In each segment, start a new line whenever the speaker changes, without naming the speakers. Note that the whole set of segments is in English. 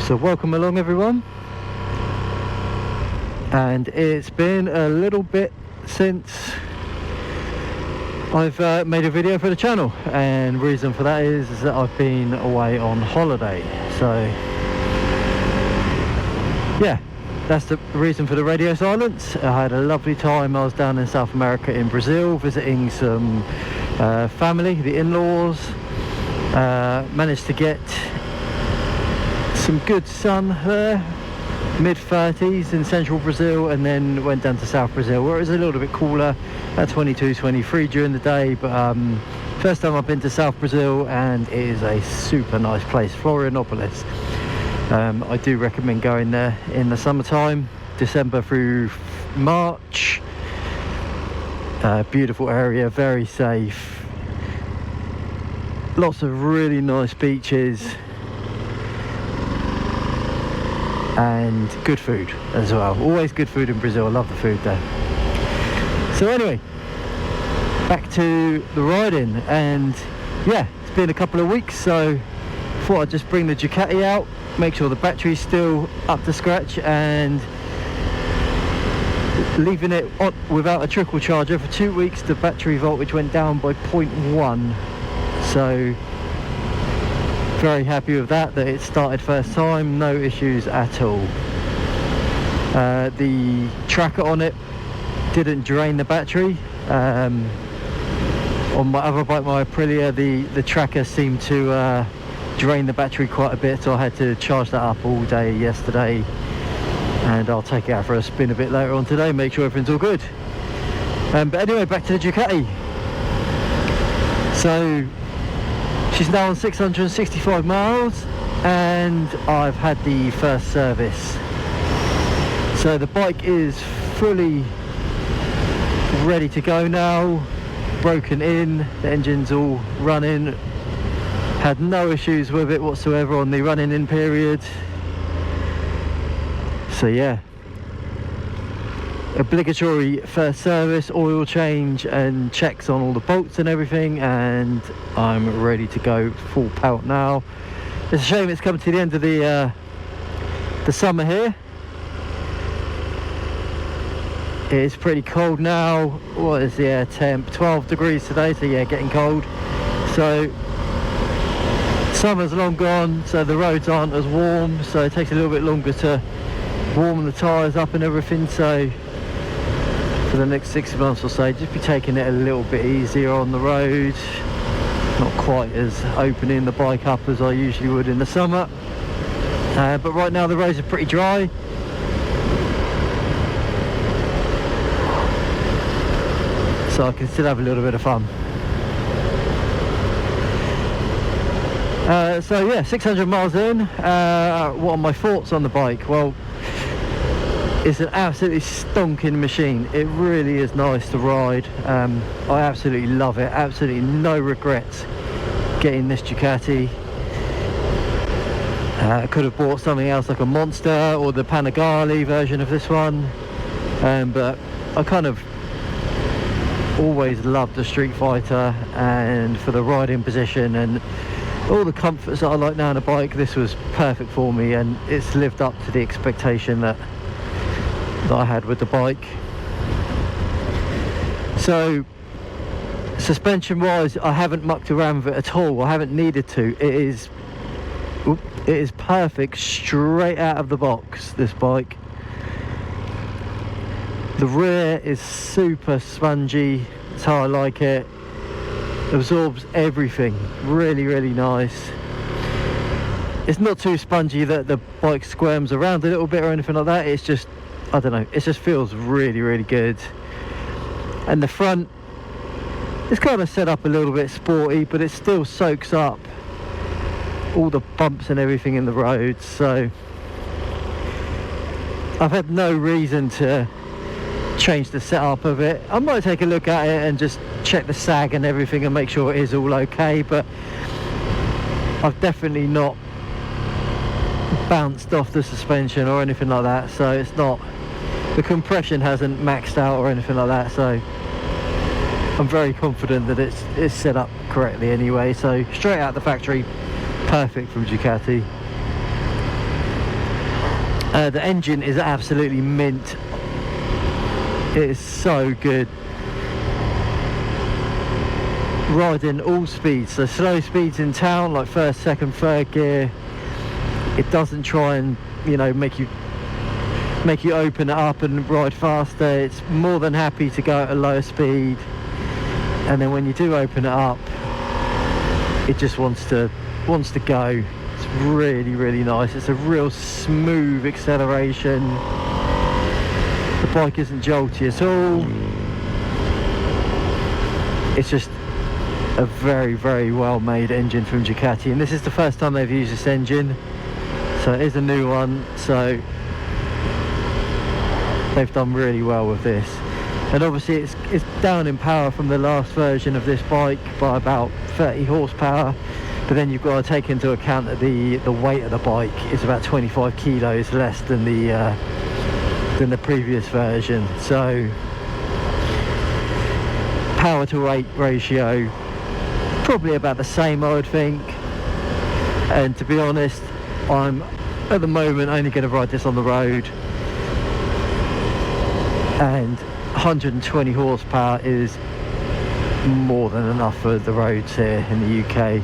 So welcome along everyone, and it's been a little bit since I've made a video for the channel, and reason for that is that I've been away on holiday. So yeah, that's the reason for the radio silence. I had a lovely time. I was down in South America in Brazil visiting some family, the in-laws. Managed to get some good sun there, mid-30s in central Brazil, and then went down to South Brazil where it was a little bit cooler at 22, 23 during the day. But first time I've been to South Brazil, and it is a super nice place, Florianopolis. I do recommend going there in the summertime, December through March. Beautiful area, very safe, lots of really nice beaches, and good food as well. Always good food in Brazil. I love the food there. So anyway, back to the riding, and yeah, it's been a couple of weeks, so thought I'd just bring the Ducati out, make sure the battery's still up to scratch, and leaving it on without a trickle charger for 2 weeks. The battery voltage went down by 0.1, so very happy with that it started first time, no issues at all. The tracker on it didn't drain the battery. On my other bike, my Aprilia, the tracker seemed to drain the battery quite a bit, so I had to charge that up all day yesterday, and I'll take it out for a spin a bit later on today, make sure everything's all good. But anyway, back to the Ducati. So she's now on 665 miles, and I've had the first service. So the bike is fully ready to go now, broken in, the engine's all running, had no issues with it whatsoever on the running in period. So yeah, obligatory first service, oil change and checks on all the bolts and everything, and I'm ready to go full pelt now. It's a shame it's come to the end of the summer here. It is pretty cold now. What is the air temp? 12 degrees today, so yeah, getting cold. So summer's long gone, so the roads aren't as warm, so it takes a little bit longer to warm the tyres up and everything. So for the next 6 months or so, just be taking it a little bit easier on the road, not quite as opening the bike up as I usually would in the summer. But right now the roads are pretty dry, so I can still have a little bit of fun. So yeah, 600 miles in. What are my thoughts on the bike? Well, it's an absolutely stonking machine. It really is nice to ride. I absolutely love it. Absolutely no regrets getting this Ducati. I could have bought something else like a Monster or the Panigale version of this one, but I kind of always loved the Streetfighter, and for the riding position and all the comforts that I like now on a bike, this was perfect for me, and it's lived up to the expectation that I had with the bike. So suspension wise, I haven't mucked around with it at all. I haven't needed to. It is perfect straight out of the box, this bike. The rear is super spongy, that's how I like it. Absorbs everything, really, really nice. It's not too spongy that the bike squirms around a little bit or anything like that. It's just, I don't know, it just feels really, really good. And the front is kind of set up a little bit sporty, but it still soaks up all the bumps and everything in the road. So I've had no reason to change the setup of it. I might take a look at it and just check the sag and everything and make sure it is all okay, but I've definitely not bounced off the suspension or anything like that, so it's not, the compression hasn't maxed out or anything like that, so I'm very confident that it's set up correctly anyway. So straight out the factory, perfect from Ducati. The engine is absolutely mint. It is so good. Riding all speeds, so slow speeds in town like first, second, third gear. It doesn't try and, you know, make you open it up and ride faster. It's more than happy to go at a lower speed, and then when you do open it up, it just wants to go. It's really, really nice. It's a real smooth acceleration. The bike isn't jolty at all. It's just a very, very well made engine from Ducati, and this is the first time they've used this engine, so it is a new one, so they've done really well with this. And obviously it's down in power from the last version of this bike by about 30 horsepower, but then you've got to take into account that the weight of the bike is about 25 kilos less than the previous version, so power to weight ratio probably about the same, I would think. And to be honest, I'm at the moment only going to ride this on the road, and 120 horsepower is more than enough for the roads here in the UK.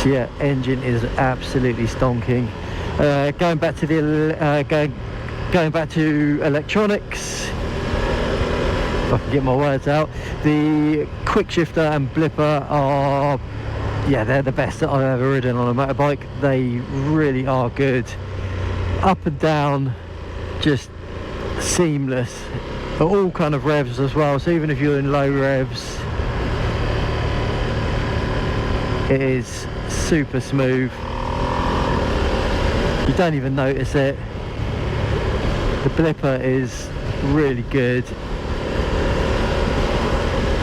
So yeah, engine is absolutely stonking. Going back to electronics, if I can get my words out, the quick shifter and blipper are, yeah, they're the best that I've ever ridden on a motorbike. They really are good. Up and down, just seamless. But all kind of revs as well, so even if you're in low revs, it is super smooth. You don't even notice it. The blipper is really good.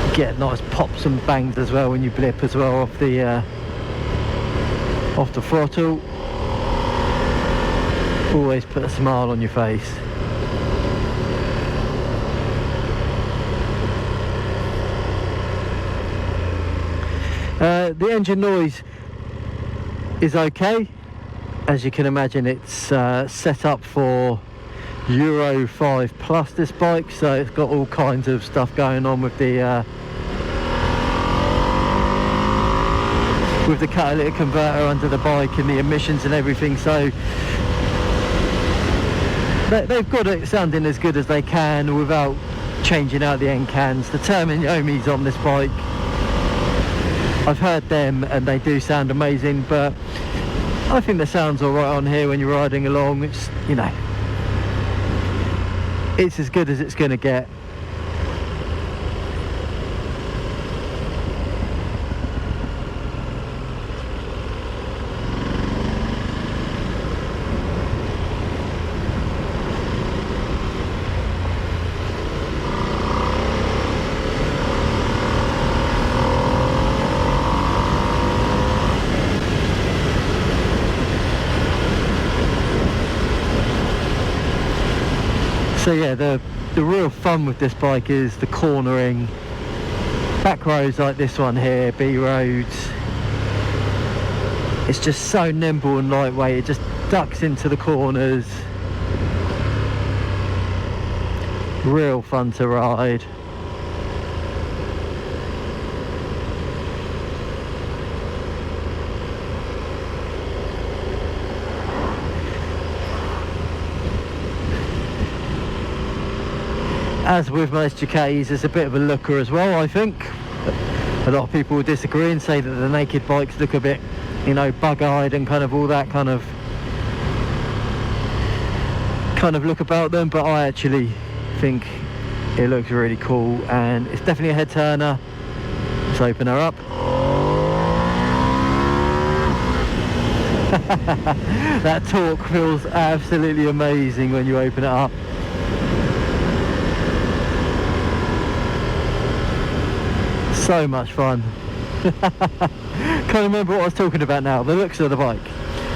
You get nice pops and bangs as well when you blip as well off the throttle. Always put a smile on your face. The engine noise is okay. As you can imagine, it's set up for Euro 5 plus, this bike, so it's got all kinds of stuff going on with the catalytic converter under the bike and the emissions and everything, so they've got it sounding as good as they can without changing out the end cans. The Terminiomis on this bike, I've heard them and they do sound amazing, but I think the sound's alright on here when you're riding along. It's, you know, it's as good as it's going to get. So yeah, the real fun with this bike is the cornering. Back roads like this one here, B roads. It's just so nimble and lightweight, it just ducks into the corners. Real fun to ride. As with most Ducatis, it's a bit of a looker as well, I think. A lot of people will disagree and say that the naked bikes look a bit, you know, bug-eyed and kind of all that kind of look about them, but I actually think it looks really cool, and it's definitely a head turner. Let's open her up. That torque feels absolutely amazing when you open it up. So much fun. Can't remember what I was talking about now. The looks of the bike.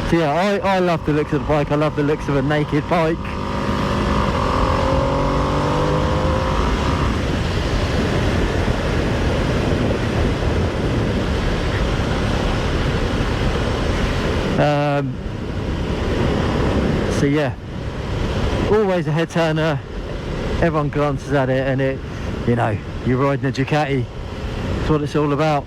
So yeah, I love the looks of the bike. I love the looks of a naked bike. So yeah, always a head turner. Everyone glances at it, and it, you know, you're riding a Ducati. That's what it's all about.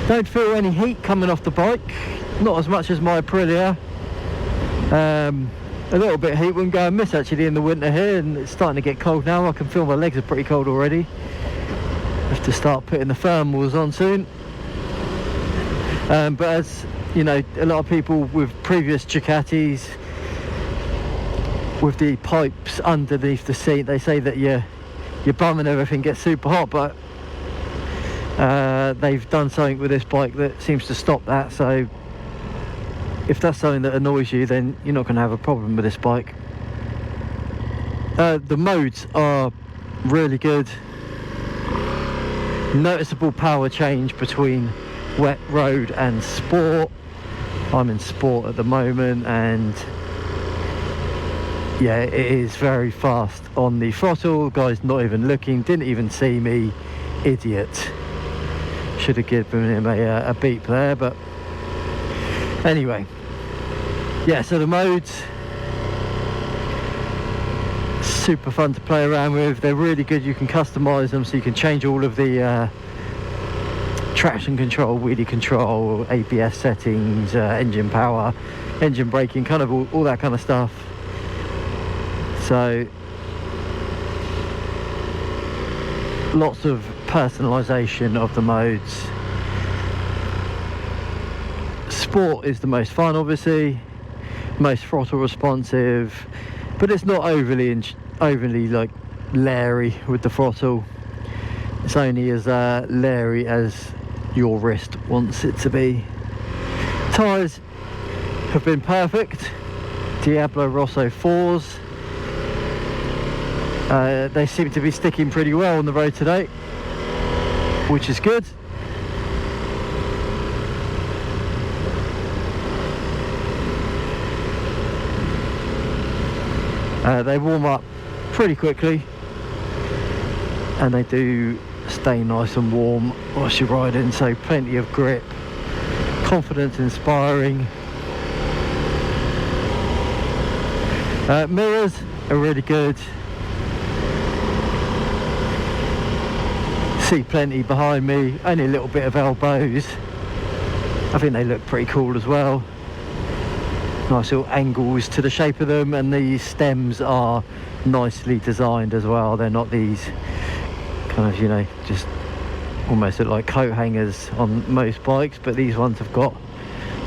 Don't feel any heat coming off the bike, not as much as my Aprilia. A little bit of heat wouldn't go amiss actually in the winter here, and it's starting to get cold now. I can feel my legs are pretty cold already. Have to start putting the thermals on soon. But as you know, a lot of people with previous Ducatis, with the pipes underneath the seat, they say that your bum and everything gets super hot, but they've done something with this bike that seems to stop that. So if that's something that annoys you, then you're not going to have a problem with this bike. The modes are really good. Noticeable power change between wet, road and sport. I'm in sport at the moment, and yeah, it is very fast on the throttle. Guy's not even looking, didn't even see me. Idiot. Should have given him a beep there, but anyway. Yeah, so the modes, super fun to play around with. They're really good. You can customize them, so you can change all of the traction control, wheelie control, ABS settings, engine power, engine braking, kind of all that kind of stuff. So lots of personalization of the modes. Sport is the most fun, obviously, most throttle responsive, but it's not overly like leery with the throttle. It's only as leery as your wrist wants it to be. Tyres have been perfect. Diablo Rosso 4s. They seem to be sticking pretty well on the road today, which is good. They warm up pretty quickly, and they do stay nice and warm whilst you're riding, so plenty of grip, confidence inspiring. Mirrors are really good. See plenty behind me, only a little bit of elbows. I think they look pretty cool as well. Nice little angles to the shape of them, and the stems are nicely designed as well. They're not these kind of, you know, just almost look like coat hangers on most bikes, but these ones have got,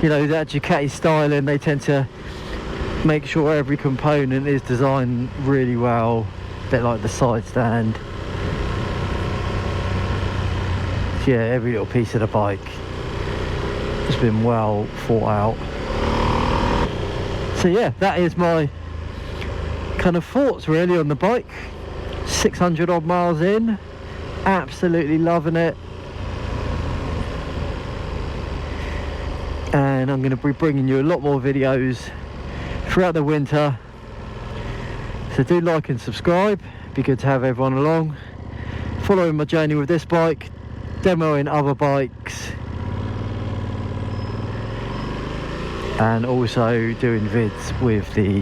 you know, that Ducati styling. They tend to make sure every component is designed really well, a bit like the side stand. So yeah, every little piece of the bike has been well thought out. So yeah, that is my kind of thoughts really on the bike. 600 odd miles in, absolutely loving it. And I'm going to be bringing you a lot more videos throughout the winter. So do like and subscribe, be good to have everyone along. Following my journey with this bike, demoing other bikes, and also doing vids with the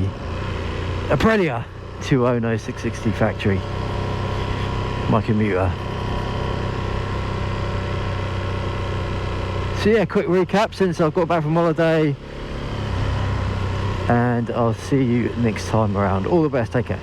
Aprilia 209 660 factory, my commuter. So yeah, quick recap since I've got back from holiday, and I'll see you next time around. All the best, take care.